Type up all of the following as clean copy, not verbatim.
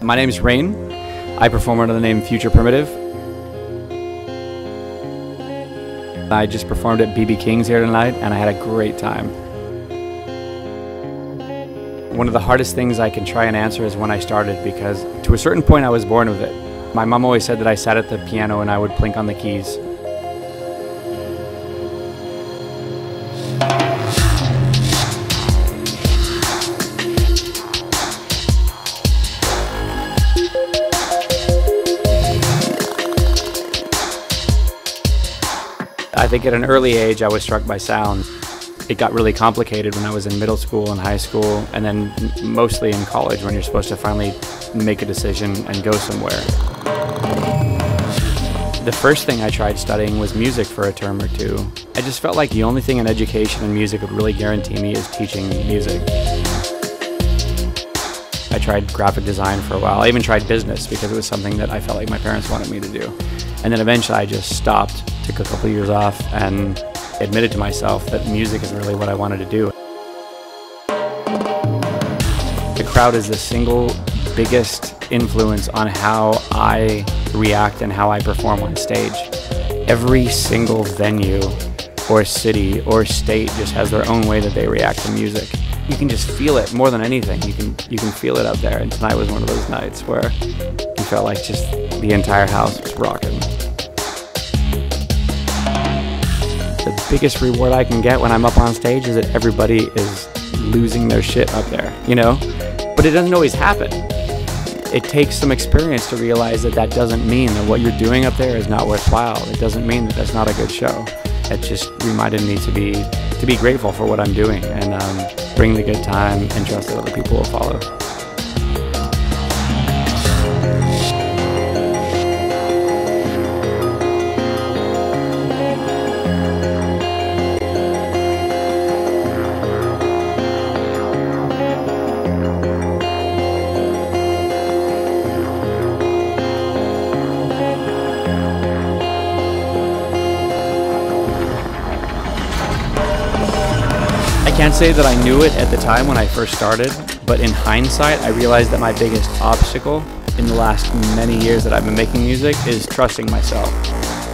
My name is Rain. I perform under the name Phutureprimitive. I just performed at BB Kings here tonight, and I had a great time. One of the hardest things I can try and answer is when I started, because to a certain point I was born with it. My mom always said that I sat at the piano and I would plink on the keys. I think at an early age I was struck by sound. It got really complicated when I was in middle school and high school, and then mostly in college when you're supposed to finally make a decision and go somewhere. The first thing I tried studying was music for a term or two. I just felt like the only thing in education and music would really guarantee me is teaching music. I tried graphic design for a while. I even tried business because it was something that I felt like my parents wanted me to do. And then eventually I just stopped, took a couple years off, and admitted to myself that music is really what I wanted to do. The crowd is the single biggest influence on how I react and how I perform on stage. Every single venue or city or state just has their own way that they react to music. You can just feel it more than anything. You can feel it out there, and tonight was one of those nights where you felt like just the entire house was rocking. The biggest reward I can get when I'm up on stage is that everybody is losing their shit up there, you know? But it doesn't always happen. It takes some experience to realize that that doesn't mean that what you're doing up there is not worthwhile. It doesn't mean that that's not a good show. It just reminded me to be grateful for what I'm doing and bring the good time and trust that other people will follow. I can't say that I knew it at the time when I first started, but in hindsight, I realized that my biggest obstacle in the last many years that I've been making music is trusting myself.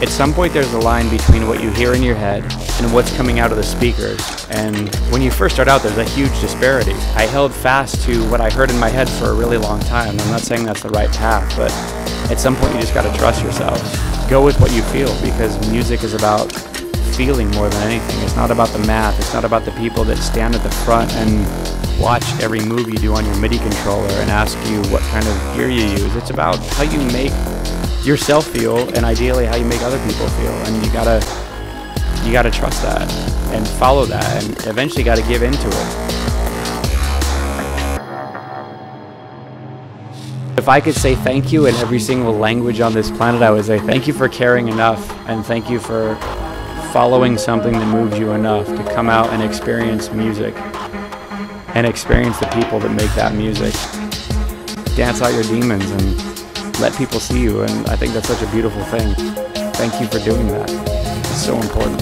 At some point, there's a line between what you hear in your head and what's coming out of the speakers. And when you first start out, there's a huge disparity. I held fast to what I heard in my head for a really long time. I'm not saying that's the right path, but at some point, you just got to trust yourself. Go with what you feel, because music is about feeling more than anything. It's not about the math. It's not about the people that stand at the front and watch every move you do on your MIDI controller and ask you what kind of gear you use. It's about how you make yourself feel, and ideally how you make other people feel. And you gotta trust that and follow that, and eventually gotta give into it. If I could say thank you in every single language on this planet, I would say thank you for caring enough, and thank you for following something that moves you enough to come out and experience music and experience the people that make that music. Dance out your demons and let people see you, and I think that's such a beautiful thing. Thank you for doing that. It's so important.